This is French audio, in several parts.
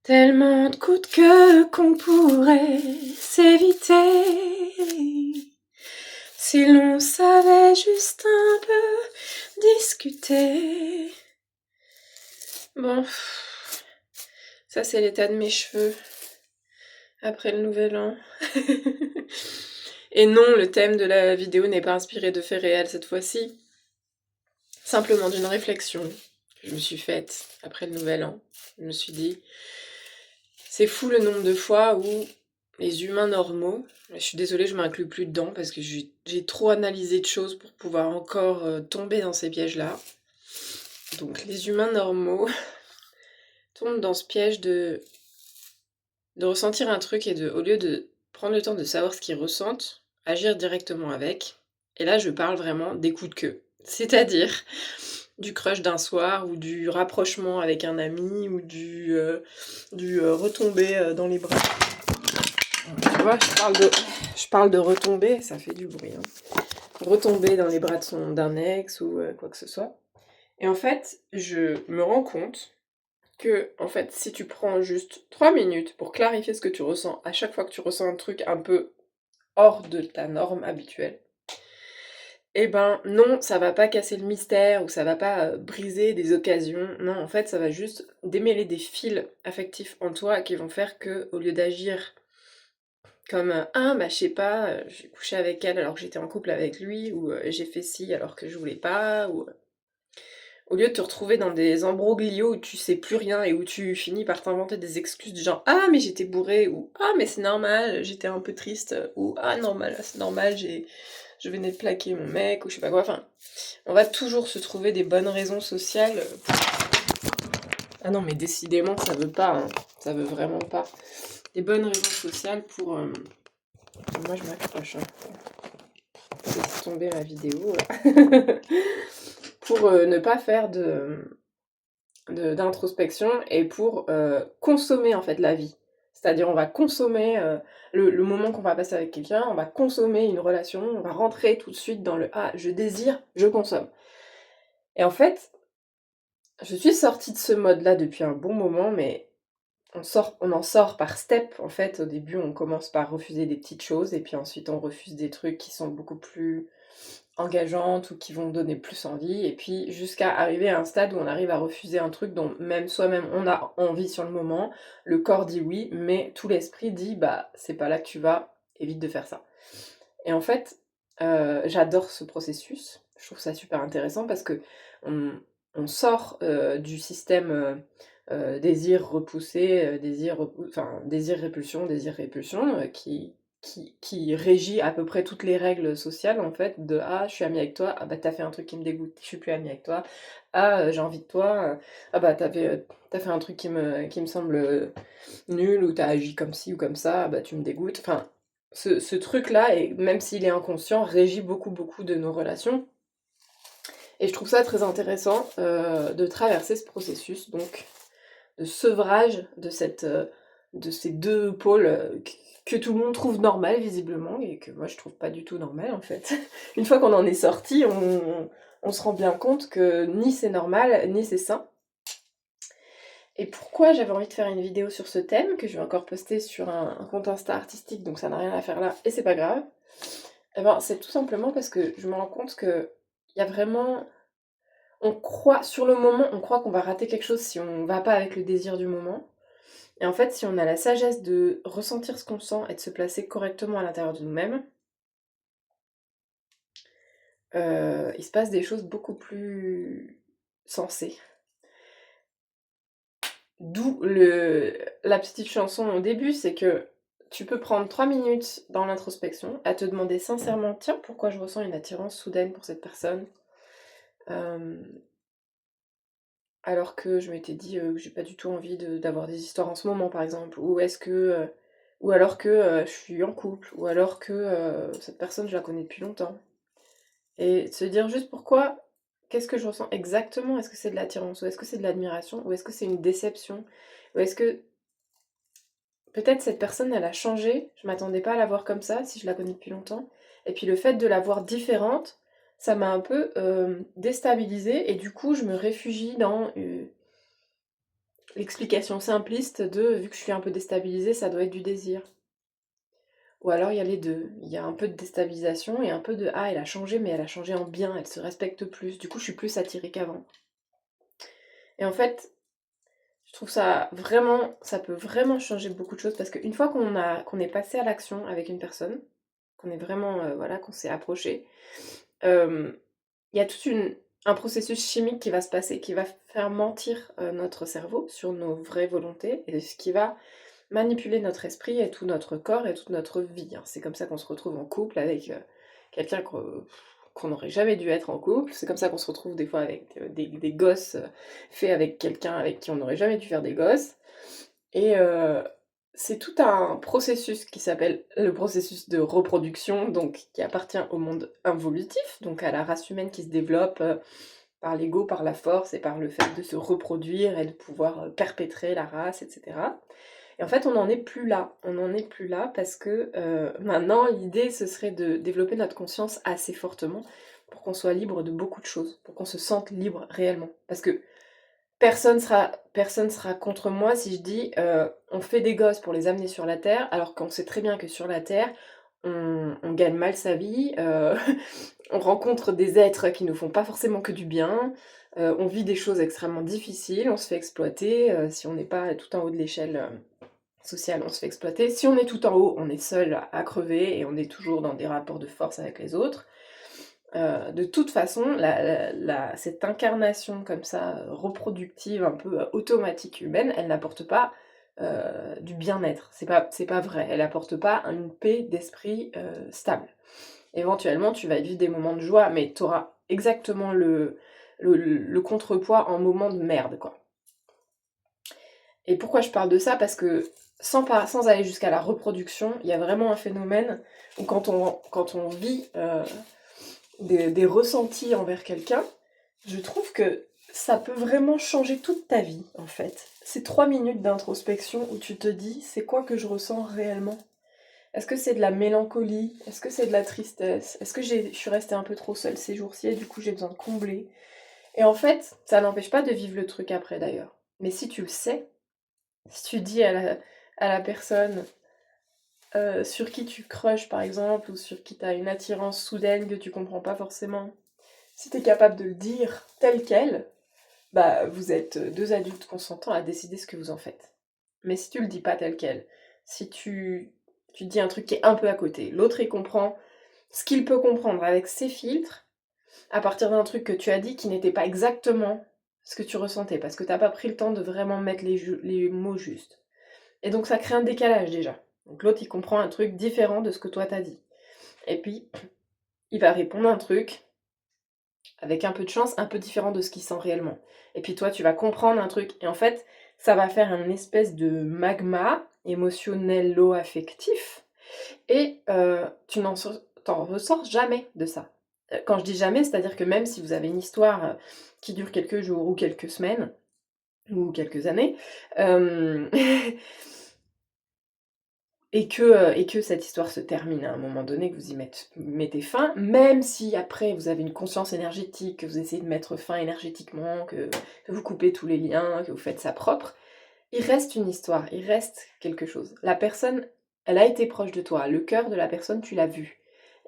Tellement de coups de queue qu'on pourrait s'éviter si l'on savait juste un peu discuter. Bon, ça c'est l'état de mes cheveux après le nouvel an. Et non, le thème de la vidéo n'est pas inspiré de faits réels cette fois-ci, simplement d'une réflexion que je me suis faite après le nouvel an. Je me suis dit, c'est fou le nombre de fois où les humains normaux, je suis désolée, je m'inclus plus dedans parce que j'ai trop analysé de choses pour pouvoir encore tomber dans ces pièges-là. Donc les humains normaux tombent dans ce piège de ressentir un truc et au lieu de prendre le temps de savoir ce qu'ils ressentent, agir directement avec. Et là, je parle vraiment des coups de queue. C'est-à-dire du crush d'un soir, ou du rapprochement avec un ami, ou du retomber dans les bras. Tu vois, je parle de retomber, ça fait du bruit. Hein. Retomber dans les bras d'un ex ou quoi que ce soit. Et en fait, je me rends compte que, en fait, si tu prends juste 3 minutes pour clarifier ce que tu ressens à chaque fois que tu ressens un truc un peu hors de ta norme habituelle, eh ben non, ça va pas casser le mystère ou ça va pas briser des occasions. Non, en fait, ça va juste démêler des fils affectifs en toi qui vont faire que, au lieu d'agir comme ah bah je sais pas, j'ai couché avec elle alors que j'étais en couple avec lui, ou j'ai fait ci alors que je voulais pas, ou au lieu de te retrouver dans des embroglios où tu sais plus rien et où tu finis par t'inventer des excuses du genre ah mais j'étais bourrée, ou ah mais c'est normal, j'étais un peu triste, ou ah normal, c'est normal, je venais de plaquer mon mec, ou je sais pas quoi, enfin, on va toujours se trouver des bonnes raisons sociales. Ah non mais décidément ça veut pas, hein. Ça veut vraiment pas. Des bonnes raisons sociales pour... Moi je m'accroche, hein. Laisse tomber ma vidéo là. Pour ne pas faire d'introspection et pour consommer en fait la vie. C'est-à-dire on va consommer le moment qu'on va passer avec quelqu'un, on va consommer une relation, on va rentrer tout de suite dans le ah je désire, je consomme. Et en fait, je suis sortie de ce mode-là depuis un bon moment, mais on en sort par step en fait. Au début on commence par refuser des petites choses et puis ensuite on refuse des trucs qui sont beaucoup plus engageantes ou qui vont donner plus envie, et puis jusqu'à arriver à un stade où on arrive à refuser un truc dont même soi-même on a envie sur le moment, le corps dit oui, mais tout l'esprit dit bah c'est pas là que tu vas, évite de faire ça. Et en fait, j'adore ce processus, je trouve ça super intéressant parce que on sort du système désir repoussé, désir répulsion, qui régit à peu près toutes les règles sociales en fait, de ah je suis amie avec toi, ah bah t'as fait un truc qui me dégoûte, je suis plus amie avec toi, ah j'ai envie de toi, ah bah t'as fait un truc qui me semble nul, ou t'as agi comme ci ou comme ça, ah bah tu me dégoûtes, enfin ce truc-là, et même s'il est inconscient, régit beaucoup de nos relations. Et je trouve ça très intéressant de traverser ce processus, donc de sevrage de ces deux pôles que tout le monde trouve normal visiblement, et que moi je trouve pas du tout normal en fait. Une fois qu'on en est sorti, on se rend bien compte que ni c'est normal, ni c'est sain. Et pourquoi j'avais envie de faire une vidéo sur ce thème, que je vais encore poster sur un compte Insta artistique, donc ça n'a rien à faire là, et c'est pas grave. Eh ben, c'est tout simplement parce que je me rends compte que il y a vraiment... On croit, sur le moment, on croit qu'on va rater quelque chose si on va pas avec le désir du moment. Et en fait, si on a la sagesse de ressentir ce qu'on sent et de se placer correctement à l'intérieur de nous-mêmes, il se passe des choses beaucoup plus sensées. D'où la petite chanson au début, c'est que tu peux prendre 3 minutes dans l'introspection à te demander sincèrement, tiens, pourquoi je ressens une attirance soudaine pour cette personne, alors que je m'étais dit que j'ai pas du tout envie d'avoir des histoires en ce moment, par exemple, ou alors que je suis en couple, ou alors que cette personne je la connais depuis longtemps. Et se dire juste pourquoi, qu'est-ce que je ressens exactement? Est-ce que c'est de l'attirance, ou est-ce que c'est de l'admiration, ou est-ce que c'est une déception, ou est-ce que peut-être cette personne elle a changé, je m'attendais pas à la voir comme ça si je la connais depuis longtemps. Et puis le fait de la voir différente, ça m'a un peu déstabilisée, et du coup je me réfugie dans l'explication simpliste de vu que je suis un peu déstabilisée, ça doit être du désir. Ou alors il y a les deux. Il y a un peu de déstabilisation et un peu de ah, elle a changé, mais elle a changé en bien, elle se respecte plus. Du coup, je suis plus attirée qu'avant. Et en fait, je trouve ça vraiment, ça peut vraiment changer beaucoup de choses parce qu'une fois qu'on est passé à l'action avec une personne, qu'on est vraiment, voilà, qu'on s'est approché, euh, il y a un processus chimique qui va se passer, qui va faire mentir notre cerveau sur nos vraies volontés et ce qui va manipuler notre esprit et tout notre corps et toute notre vie, hein. C'est comme ça qu'on se retrouve en couple avec quelqu'un qu'on n'aurait jamais dû être en couple. C'est comme ça qu'on se retrouve des fois avec des gosses faits avec quelqu'un avec qui on n'aurait jamais dû faire des gosses. Et c'est tout un processus qui s'appelle le processus de reproduction, donc qui appartient au monde involutif, donc à la race humaine qui se développe par l'ego, par la force et par le fait de se reproduire et de pouvoir perpétrer la race, etc. Et en fait, on n'en est plus là. On n'en est plus là parce que maintenant, l'idée, ce serait de développer notre conscience assez fortement pour qu'on soit libre de beaucoup de choses, pour qu'on se sente libre réellement. Parce que personne sera contre moi si je dis on fait des gosses pour les amener sur la Terre, alors qu'on sait très bien que sur la Terre, on gagne mal sa vie, on rencontre des êtres qui ne font pas forcément que du bien, on vit des choses extrêmement difficiles, on se fait exploiter, si on n'est pas tout en haut de l'échelle sociale, on se fait exploiter. Si on est tout en haut, on est seul à crever et on est toujours dans des rapports de force avec les autres. De toute façon, cette incarnation comme ça, reproductive, un peu automatique humaine, elle n'apporte pas du bien-être. C'est pas vrai. Elle n'apporte pas une paix d'esprit stable. Éventuellement, tu vas vivre des moments de joie, mais tu auras exactement le contrepoids en moments de merde, quoi. Et pourquoi je parle de ça? Parce que sans aller jusqu'à la reproduction, il y a vraiment un phénomène où quand on vit des ressentis envers quelqu'un, je trouve que ça peut vraiment changer toute ta vie, en fait. C'est 3 minutes d'introspection où tu te dis, c'est quoi que je ressens réellement? Est-ce que c'est de la mélancolie? Est-ce que c'est de la tristesse? Est-ce que je suis restée un peu trop seule ces jours-ci et du coup j'ai besoin de combler? Et en fait, ça n'empêche pas de vivre le truc après d'ailleurs. Mais si tu le sais, si tu dis à la personne sur qui tu crushes par exemple, ou sur qui tu as une attirance soudaine que tu comprends pas forcément, si tu es capable de le dire tel quel, bah vous êtes deux adultes consentants à décider ce que vous en faites. Mais si tu le dis pas tel quel, si tu dis un truc qui est un peu à côté, l'autre il comprend ce qu'il peut comprendre avec ses filtres, à partir d'un truc que tu as dit qui n'était pas exactement ce que tu ressentais, parce que t'as pas pris le temps de vraiment mettre les mots justes. Et donc ça crée un décalage déjà. Donc l'autre il comprend un truc différent de ce que toi t'as dit. Et puis il va répondre un truc avec un peu de chance, un peu différent de ce qu'il sent réellement. Et puis toi tu vas comprendre un truc. Et en fait, ça va faire une espèce de magma émotionnel-affectif. Et tu t'en ressors jamais de ça. Quand je dis jamais, c'est-à-dire que même si vous avez une histoire qui dure quelques jours ou quelques semaines, ou quelques années, euh, et que cette histoire se termine à un moment donné, que vous y mettez fin, même si après vous avez une conscience énergétique, que vous essayez de mettre fin énergétiquement, que vous coupez tous les liens, que vous faites ça propre, il reste une histoire, il reste quelque chose. La personne, elle a été proche de toi, le cœur de la personne, tu l'as vu.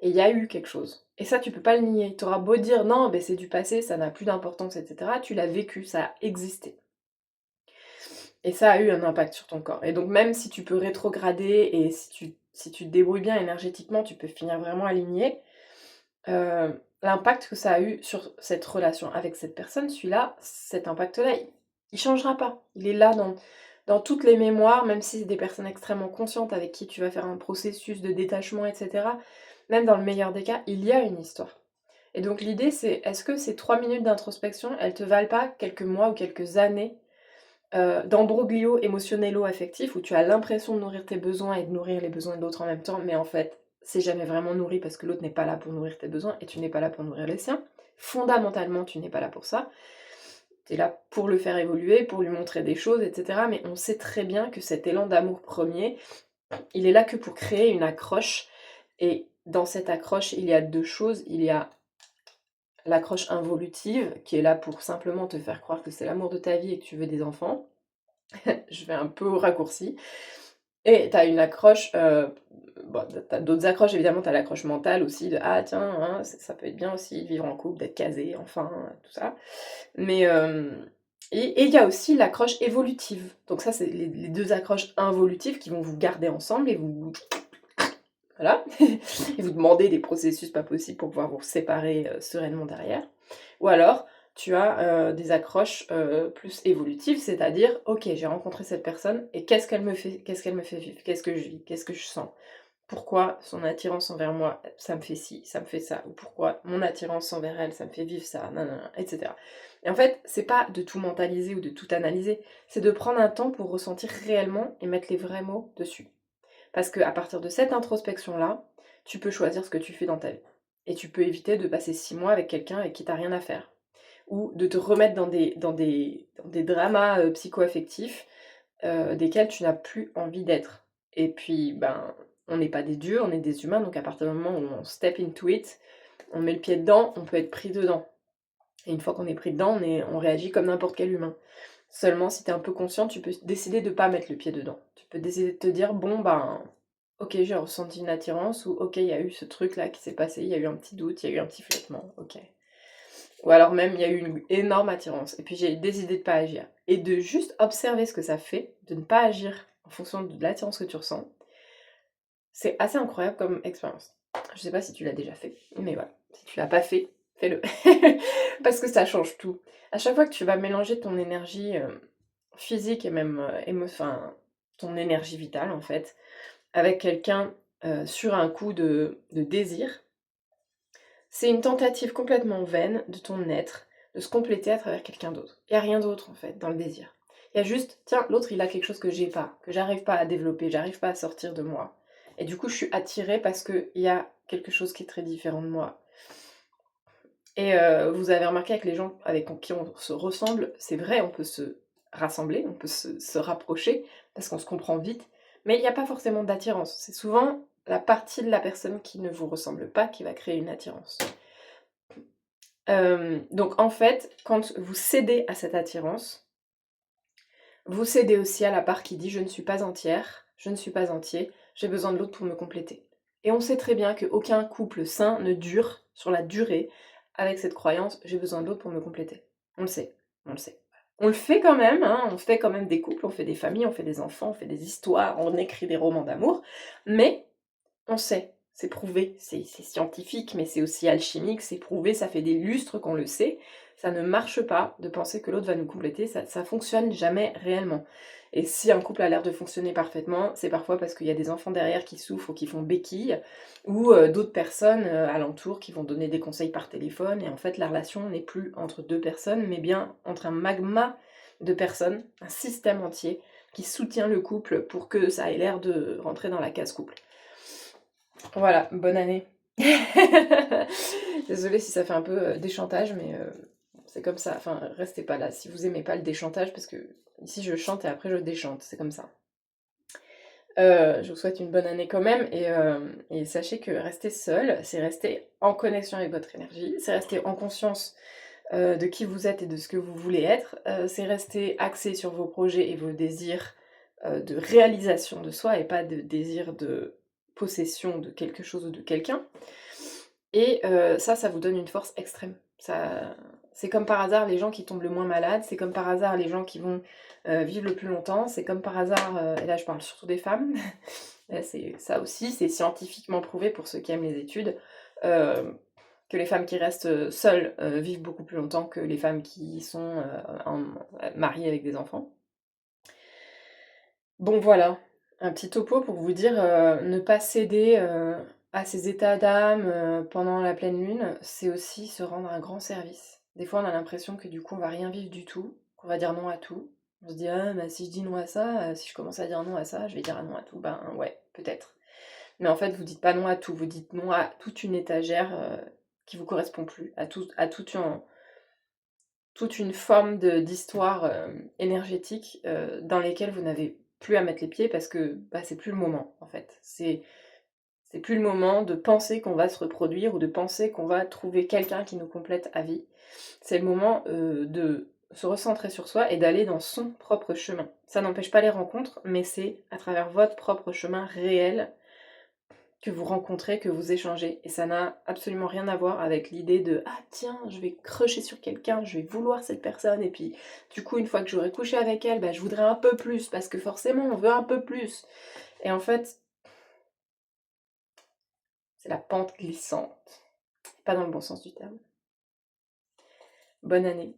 Et il y a eu quelque chose. Et ça, tu peux pas le nier. Tu auras beau dire non, ben c'est du passé, ça n'a plus d'importance, etc. Tu l'as vécu, ça a existé. Et ça a eu un impact sur ton corps. Et donc même si tu peux rétrograder et si tu te débrouilles bien énergétiquement, tu peux finir vraiment aligné, l'impact que ça a eu sur cette relation avec cette personne, celui-là, cet impact-là, il changera pas. Il est là dans toutes les mémoires, même si c'est des personnes extrêmement conscientes avec qui tu vas faire un processus de détachement, etc. Même dans le meilleur des cas, il y a une histoire. Et donc l'idée c'est, est-ce que ces 3 minutes d'introspection, elles te valent pas quelques mois ou quelques années d'embroglio émotionnello-affectif où tu as l'impression de nourrir tes besoins et de nourrir les besoins de l'autre en même temps, mais en fait, c'est jamais vraiment nourri parce que l'autre n'est pas là pour nourrir tes besoins et tu n'es pas là pour nourrir les siens. Fondamentalement, tu n'es pas là pour ça. Tu es là pour le faire évoluer, pour lui montrer des choses, etc. Mais on sait très bien que cet élan d'amour premier, il est là que pour créer une accroche. Et dans cette accroche, il y a deux choses. Il y a l'accroche involutive, qui est là pour simplement te faire croire que c'est l'amour de ta vie et que tu veux des enfants. Je vais un peu au raccourci. Et tu as une accroche, bon, tu as d'autres accroches évidemment, tu as l'accroche mentale aussi de: «Ah tiens, hein, ça peut être bien aussi de vivre en couple, d'être casé, enfin», tout ça. Mais, et il y a aussi l'accroche évolutive. Donc ça, c'est les 2 accroches involutives qui vont vous garder ensemble et vous voilà, et vous demander des processus pas possibles pour pouvoir vous séparer, sereinement derrière. Ou alors, tu as, des accroches, plus évolutives, c'est-à-dire: «OK, j'ai rencontré cette personne et qu'est-ce qu'elle me fait? Qu'est-ce qu'elle me fait vivre? Qu'est-ce que je vis? Qu'est-ce que je sens? Pourquoi son attirance envers moi, ça me fait ci, ça me fait ça? Ou pourquoi mon attirance envers elle, ça me fait vivre ça? Nin et cetera». Et en fait, c'est pas de tout mentaliser ou de tout analyser, c'est de prendre un temps pour ressentir réellement et mettre les vrais mots dessus. Parce qu'à partir de cette introspection-là, tu peux choisir ce que tu fais dans ta vie. Et tu peux éviter de passer 6 mois avec quelqu'un avec qui tu rien à faire. Ou de te remettre dans des dramas, psycho-affectifs, desquels tu n'as plus envie d'être. Et puis, ben, on n'est pas des dieux, on est des humains, donc à partir du moment où on step into it, on met le pied dedans, on peut être pris dedans. Et une fois qu'on est pris dedans, on réagit comme n'importe quel humain. Seulement, si tu es un peu conscient, tu peux décider de pas mettre le pied dedans. Tu peux décider de te dire: «Bon, ben, OK, j'ai ressenti une attirance» ou «OK, il y a eu ce truc-là qui s'est passé, il y a eu un petit doute, il y a eu un petit flottement, OK». Ou alors même, il y a eu une énorme attirance et puis j'ai décidé de pas agir. Et de juste observer ce que ça fait, de ne pas agir en fonction de l'attirance que tu ressens, c'est assez incroyable comme expérience. Je sais pas si tu l'as déjà fait, mais voilà. Si tu l'as pas fait, fais-le. Parce que ça change tout. À chaque fois que tu vas mélanger ton énergie, physique et même, enfin, ton énergie vitale en fait, avec quelqu'un, sur un coup de désir, c'est une tentative complètement vaine de ton être, de se compléter à travers quelqu'un d'autre. Il y a rien d'autre en fait dans le désir. Il y a juste: «Tiens, l'autre il a quelque chose que j'ai pas, que j'arrive pas à développer, j'arrive pas à sortir de moi et du coup je suis attirée parce qu'il y a quelque chose qui est très différent de moi». Et vous avez remarqué avec les gens avec qui on se ressemble, c'est vrai, on peut se rassembler, on peut se rapprocher parce qu'on se comprend vite, mais il y a pas forcément d'attirance. C'est souvent la partie de la personne qui ne vous ressemble pas qui va créer une attirance. Donc en fait, quand vous cédez à cette attirance, vous cédez aussi à la part qui dit: «Je ne suis pas entière, je ne suis pas entier, j'ai besoin de l'autre pour me compléter». Et on sait très bien qu'aucun couple sain ne dure sur la durée avec cette croyance: «J'ai besoin de l'autre pour me compléter». On le sait, on le sait. On le fait quand même, hein, on fait quand même des couples, on fait des familles, on fait des enfants, on fait des histoires, on écrit des romans d'amour, mais on sait, c'est prouvé, c'est scientifique, mais c'est aussi alchimique, c'est prouvé, ça fait des lustres qu'on le sait. Ça ne marche pas de penser que l'autre va nous compléter, ça fonctionne jamais réellement. Et si un couple a l'air de fonctionner parfaitement, c'est parfois parce qu'il y a des enfants derrière qui souffrent ou qui font béquille, ou d'autres personnes alentour qui vont donner des conseils par téléphone, et en fait la relation n'est plus entre deux personnes, mais bien entre un magma de personnes, un système entier, qui soutient le couple pour que ça ait l'air de rentrer dans la case couple. Voilà, bonne année. Désolée si ça fait un peu, déchantage, mais c'est comme ça. Enfin, restez pas là si vous aimez pas le déchantage, parce que ici je chante et après je déchante, c'est comme ça. Je vous souhaite une bonne année quand même, et sachez que rester seul, c'est rester en connexion avec votre énergie, c'est rester en conscience, de qui vous êtes et de ce que vous voulez être, c'est rester axé sur vos projets et vos désirs, de réalisation de soi et pas de désir de possession de quelque chose ou de quelqu'un. Et ça vous donne une force extrême. Ça c'est comme par hasard les gens qui tombent le moins malades, c'est comme par hasard les gens qui vont, vivre le plus longtemps, c'est comme par hasard, et là je parle surtout des femmes, c'est ça aussi, c'est scientifiquement prouvé pour ceux qui aiment les études, heu, que les femmes qui restent, seules, vivent beaucoup plus longtemps que les femmes qui sont, mariées avec des enfants. Bon voilà, un petit topo pour vous dire, ne pas céder, à ces états d'âme, pendant la pleine lune, c'est aussi se rendre un grand service. Des fois, on a l'impression que du coup, on va rien vivre du tout, qu'on va dire non à tout. On se dit: «Ah bah, si je dis non à ça, si je commence à dire non à ça, je vais dire non à tout». Ben ouais, peut-être. Mais en fait, vous dites pas non à tout, vous dites non à toute une étagère, qui vous correspond plus, à toute une forme d'histoire, énergétique, dans lesquelles vous n'avez plus à mettre les pieds parce que, bah, c'est plus le moment, en fait. C'est plus le moment de penser qu'on va se reproduire ou de penser qu'on va trouver quelqu'un qui nous complète à vie. C'est le moment, de se recentrer sur soi et d'aller dans son propre chemin. Ça n'empêche pas les rencontres, mais c'est à travers votre propre chemin réel que vous rencontrez, que vous échangez. Et ça n'a absolument rien à voir avec l'idée de «Ah tiens, je vais crusher sur quelqu'un, je vais vouloir cette personne, et puis du coup, une fois que j'aurai couché avec elle, bah, je voudrais un peu plus, parce que forcément, on veut un peu plus». Et en fait, c'est la pente glissante. Pas dans le bon sens du terme. Bonne année.